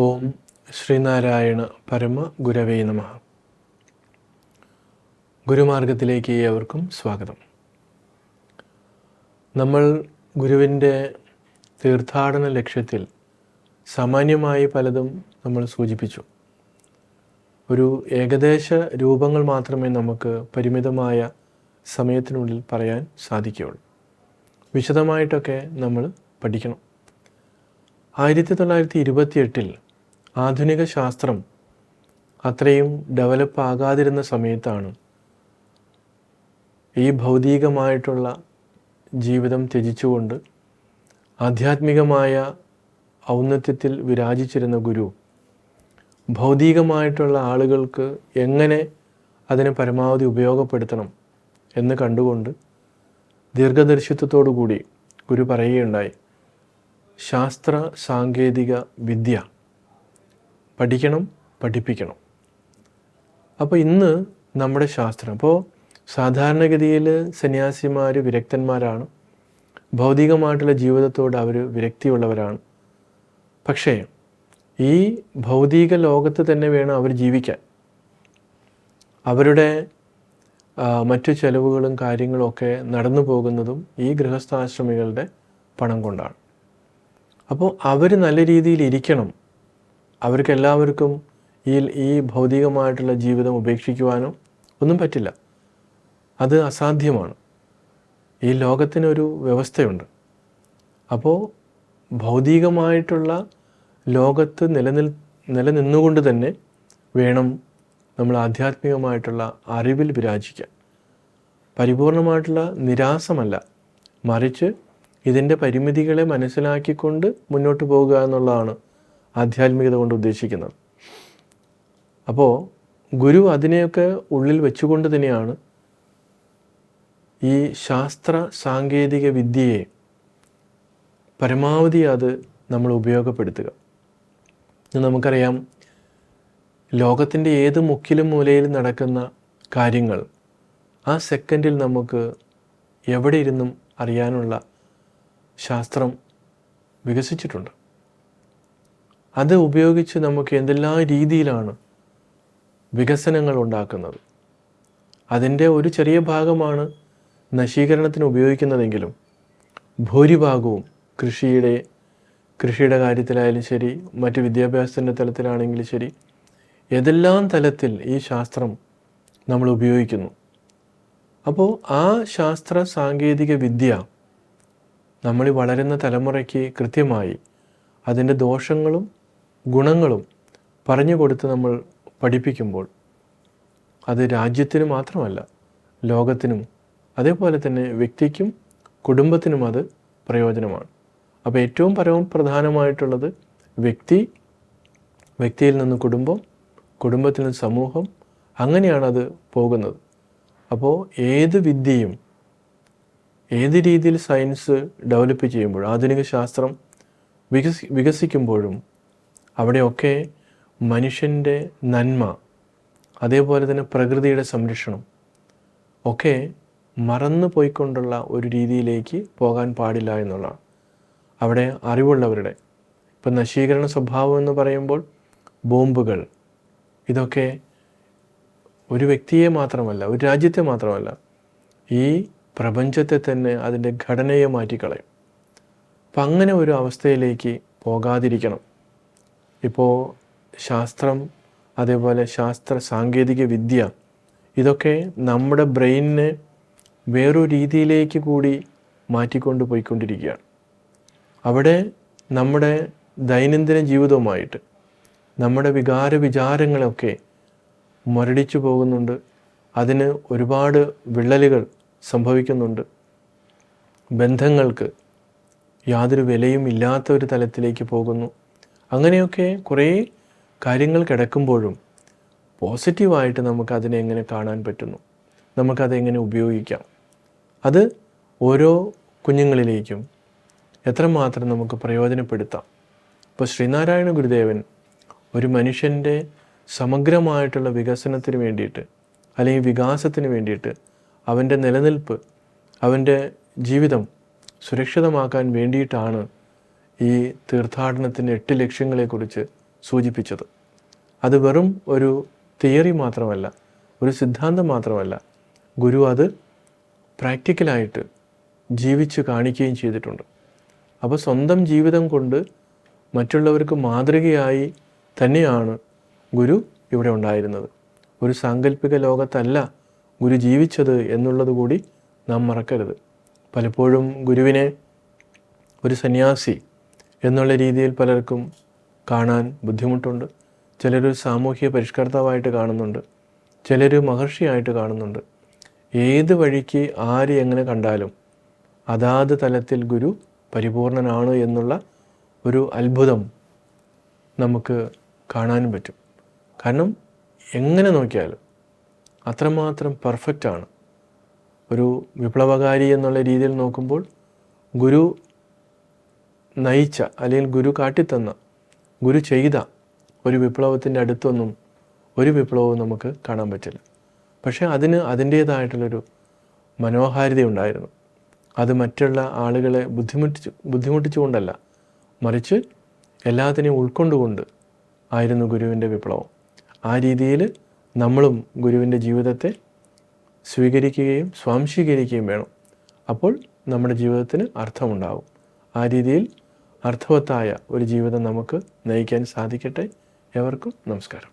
ഓം ശ്രീനാരായണ പരമ ഗുരവേ നമഃ. ഗുരുമാർഗത്തിലേക്ക് ഏവർക്കും സ്വാഗതം. നമ്മൾ ഗുരുവിൻ്റെ തീർത്ഥാടന ലക്ഷ്യത്തിൽ സാമാന്യമായി പലതും നമ്മൾ സൂചിപ്പിച്ചു. ഒരു ഏകദേശ രൂപങ്ങൾ മാത്രമേ നമുക്ക് പരിമിതമായ സമയത്തിനുള്ളിൽ പറയാൻ സാധിക്കുകയുള്ളൂ. വിശദമായിട്ടൊക്കെ നമ്മൾ പഠിക്കണം. 1928 ആധുനിക ശാസ്ത്രം അത്രയും ഡെവലപ്പ് ആകാതിരുന്ന സമയത്താണ് ഈ ഭൗതികമായിട്ടുള്ള ജീവിതം ത്യജിച്ചുകൊണ്ട് ആധ്യാത്മികമായ ഔന്നത്യത്തിൽ വിരാജിച്ചിരുന്ന ഗുരു ഭൗതികമായിട്ടുള്ള ആളുകൾക്ക് എങ്ങനെ അതിനെ പരമാവധി ഉപയോഗപ്പെടുത്തണം എന്ന് കണ്ടുകൊണ്ട് ദീർഘദർശിത്വത്തോടു കൂടി ഗുരു പറയുകയുണ്ടായി, ശാസ്ത്ര സാങ്കേതിക വിദ്യ പഠിക്കണം, പഠിപ്പിക്കണം. അപ്പോൾ ഇന്ന് നമ്മുടെ ശാസ്ത്രം, അപ്പോൾ സാധാരണഗതിയിൽ സന്യാസിമാർ വിരക്തന്മാരാണ്, ഭൗതികമായിട്ടുള്ള ജീവിതത്തോട് അവർ വിരക്തിയുള്ളവരാണ്. പക്ഷേ ഈ ഭൗതിക ലോകത്ത് തന്നെ വേണം അവർ ജീവിക്കാൻ. അവരുടെ മറ്റു ചെലവുകളും കാര്യങ്ങളും ഒക്കെ നടന്നു പോകുന്നതും ഈ ഗൃഹസ്ഥാശ്രമികളുടെ പണം കൊണ്ടാണ്. അപ്പോൾ അവർ നല്ല രീതിയിൽ ഇരിക്കണം. അവർക്ക് എല്ലാവർക്കും ഈ ഭൗതികമായിട്ടുള്ള ജീവിതം ഉപേക്ഷിക്കുവാനോ ഒന്നും പറ്റില്ല. അത് അസാധ്യമാണ്. ഈ ലോകത്തിനൊരു വ്യവസ്ഥയുണ്ട്. അപ്പോൾ ഭൗതികമായിട്ടുള്ള ലോകത്ത് നിലനിന്നുകൊണ്ട് തന്നെ വേണം നമ്മൾ ആധ്യാത്മികമായിട്ടുള്ള അറിവിൽ വിരാജിക്കാൻ. പരിപൂർണമായിട്ടുള്ള നിരാസമല്ല, മറിച്ച് ഇതിൻ്റെ പരിമിതികളെ മനസ്സിലാക്കിക്കൊണ്ട് മുന്നോട്ട് പോകുക എന്നുള്ളതാണ് ആധ്യാത്മികത കൊണ്ട് ഉദ്ദേശിക്കുന്നത്. അപ്പോൾ ഗുരു അതിനെയൊക്കെ ഉള്ളിൽ വെച്ചുകൊണ്ട് തന്നെയാണ് ഈ ശാസ്ത്ര സാങ്കേതിക വിദ്യയെ പരമാവധി അത് നമ്മൾ ഉപയോഗപ്പെടുത്തുക. നമുക്കറിയാം, ലോകത്തിൻ്റെ ഏത് മുക്കിലും മൂലയിലും നടക്കുന്ന കാര്യങ്ങൾ ആ സെക്കൻഡിൽ നമുക്ക് എവിടെ ഇരുന്നും അറിയാനുള്ള ശാസ്ത്രം വികസിച്ചിട്ടുണ്ട്. അത് ഉപയോഗിച്ച് നമുക്ക് എന്തെല്ലാം രീതിയിലാണ് വികസനങ്ങൾ ഉണ്ടാക്കുന്നത്. അതിൻ്റെ ഒരു ചെറിയ ഭാഗമാണ് നശീകരണത്തിന് ഉപയോഗിക്കുന്നതെങ്കിലും ഭൂരിഭാഗവും കൃഷിയുടെ കാര്യത്തിലായാലും ശരി, മറ്റ് വിദ്യാഭ്യാസത്തിൻ്റെ തലത്തിലാണെങ്കിലും ശരി, ഏതെല്ലാം തലത്തിൽ ഈ ശാസ്ത്രം നമ്മൾ ഉപയോഗിക്കുന്നു. അപ്പോൾ ആ ശാസ്ത്ര സാങ്കേതിക വിദ്യ നമ്മൾ വളരുന്ന തലമുറയ്ക്ക് കൃത്യമായി അതിൻ്റെ ദോഷങ്ങളും ഗുണങ്ങളും പറഞ്ഞു കൊടുത്ത് നമ്മൾ പഠിപ്പിക്കുമ്പോൾ അത് രാജ്യത്തിന് മാത്രമല്ല, ലോകത്തിനും അതേപോലെ തന്നെ വ്യക്തിക്കും കുടുംബത്തിനും അത് പ്രയോജനമാണ്. അപ്പോൾ ഏറ്റവും പ്രധാനമായിട്ടുള്ളത് വ്യക്തിയിൽ നിന്ന് കുടുംബം, കുടുംബത്തിൽ നിന്ന് സമൂഹം, അങ്ങനെയാണത് പോകുന്നത്. അപ്പോൾ ഏത് വിദ്യയും ഏത് രീതിയിൽ സയൻസ് ഡെവലപ്പ് ചെയ്യുമ്പോഴും, ആധുനിക ശാസ്ത്രം വികസിക്കുമ്പോഴും അവിടെയൊക്കെ മനുഷ്യൻ്റെ നന്മ, അതേപോലെ തന്നെ പ്രകൃതിയുടെ സംരക്ഷണം ഒക്കെ മറന്നു പോയിക്കൊണ്ടുള്ള ഒരു രീതിയിലേക്ക് പോകാൻ പാടില്ല എന്നുള്ളതാണ്. അവിടെ അറിവുള്ളവരുടെ, ഇപ്പം നശീകരണ സ്വഭാവം എന്ന് പറയുമ്പോൾ ബോംബുകൾ, ഇതൊക്കെ ഒരു വ്യക്തിയെ മാത്രമല്ല, ഒരു രാജ്യത്തെ മാത്രമല്ല, ഈ പ്രപഞ്ചത്തെ തന്നെ അതിൻ്റെ ഘടനയെ മാറ്റിക്കളയും. അപ്പം അങ്ങനെ ഒരു അവസ്ഥയിലേക്ക് പോകാതിരിക്കണം. ഇപ്പോൾ ശാസ്ത്രം, അതേപോലെ ശാസ്ത്ര സാങ്കേതിക വിദ്യ, ഇതൊക്കെ നമ്മുടെ ബ്രെയിനിനെ വേറൊരു രീതിയിലേക്ക് കൂടി മാറ്റിക്കൊണ്ട് പോയിക്കൊണ്ടിരിക്കുകയാണ്. അവിടെ നമ്മുടെ ദൈനംദിന ജീവിതവുമായിട്ട് നമ്മുടെ വിചാരങ്ങളൊക്കെ മുരടിച്ചു പോകുന്നുണ്ട്. അതിന് ഒരുപാട് വിള്ളലുകൾ സംഭവിക്കുന്നുണ്ട്. ബന്ധങ്ങൾക്ക് യാതൊരു വിലയും ഇല്ലാത്ത ഒരു തലത്തിലേക്ക് പോകുന്നു. അങ്ങനെയൊക്കെ കുറേ കാര്യങ്ങൾ കിടക്കുമ്പോഴും പോസിറ്റീവായിട്ട് നമുക്കതിനെ എങ്ങനെ കാണാൻ പറ്റുന്നു, നമുക്കതെങ്ങനെ ഉപയോഗിക്കാം, അത് ഓരോ കുഞ്ഞുങ്ങളിലേക്കും എത്രമാത്രം നമുക്ക് പ്രയോജനപ്പെടുത്താം. ഇപ്പോൾ ശ്രീനാരായണ ഗുരുദേവൻ ഒരു മനുഷ്യൻ്റെ സമഗ്രമായിട്ടുള്ള വികസനത്തിന് വേണ്ടിയിട്ട്, അല്ലെങ്കിൽ വികാസത്തിന് വേണ്ടിയിട്ട്, അവൻ്റെ നിലനിൽപ്പ്, അവൻ്റെ ജീവിതം സുരക്ഷിതമാക്കാൻ വേണ്ടിയിട്ടാണ് ഈ തീർത്ഥാടനത്തിൻ്റെ 8 ലക്ഷ്യങ്ങളെക്കുറിച്ച് സൂചിപ്പിച്ചത്. അത് വെറും ഒരു തിയറി മാത്രമല്ല, ഒരു സിദ്ധാന്തം മാത്രമല്ല, ഗുരു അത് പ്രാക്ടിക്കലായിട്ട് ജീവിച്ച് കാണിക്കുകയും ചെയ്തിട്ടുണ്ട്. അപ്പോൾ സ്വന്തം ജീവിതം കൊണ്ട് മറ്റുള്ളവർക്ക് മാതൃകയായി തന്നെയാണ് ഗുരു ഇവിടെ ഉണ്ടായിരുന്നത്. ഒരു സാങ്കല്പിക ലോകത്തല്ല ഗുരു ജീവിച്ചത് എന്നുള്ളത് കൂടി നാം മറക്കരുത്. പലപ്പോഴും ഗുരുവിനെ ഒരു സന്യാസി എന്നുള്ള രീതിയിൽ പലർക്കും കാണാൻ ബുദ്ധിമുട്ടുണ്ട്. ചിലർ സാമൂഹ്യ പരിഷ്കർത്താവായിട്ട് കാണുന്നുണ്ട്, ചിലർ മഹർഷിയായിട്ട് കാണുന്നുണ്ട്. ഏത് വഴിക്ക് ആര് എങ്ങനെ കണ്ടാലും അതാത് തലത്തിൽ ഗുരു പരിപൂർണനാണ് എന്നുള്ള ഒരു അത്ഭുതം നമുക്ക് കാണാനും പറ്റും. കാരണം എങ്ങനെ നോക്കിയാലും അത്രമാത്രം പെർഫെക്റ്റാണ്. ഒരു വിപ്ലവകാരി എന്നുള്ള രീതിയിൽ നോക്കുമ്പോൾ ഗുരു നയിച്ച അല്ലെങ്കിൽ ഗുരു കാട്ടിത്തന്ന, ഗുരു ചെയ്ത ഒരു വിപ്ലവത്തിൻ്റെ അടുത്തൊന്നും ഒരു വിപ്ലവവും നമുക്ക് കാണാൻ പറ്റില്ല. പക്ഷേ അതിന് അതിൻ്റേതായിട്ടുള്ളൊരു മനോഹാരിത ഉണ്ടായിരുന്നു. അത് മറ്റുള്ള ആളുകളെ ബുദ്ധിമുട്ടിച്ചുകൊണ്ടല്ല, മറിച്ച് എല്ലാത്തിനെയും ഉൾക്കൊണ്ടുകൊണ്ട് ആയിരുന്നു ഗുരുവിൻ്റെ വിപ്ലവം. ആ രീതിയിൽ നമ്മളും ഗുരുവിൻ്റെ ജീവിതത്തെ സ്വീകരിക്കുകയും സ്വാംശീകരിക്കുകയും വേണം. അപ്പോൾ നമ്മുടെ ജീവിതത്തിന് അർത്ഥമുണ്ടാകും. ആ രീതിയിൽ അർത്ഥവത്തായ ഒരു ജീവിതം നമുക്ക് നയിക്കാൻ സാധിക്കട്ടെ. എവർക്കും നമസ്കാരം.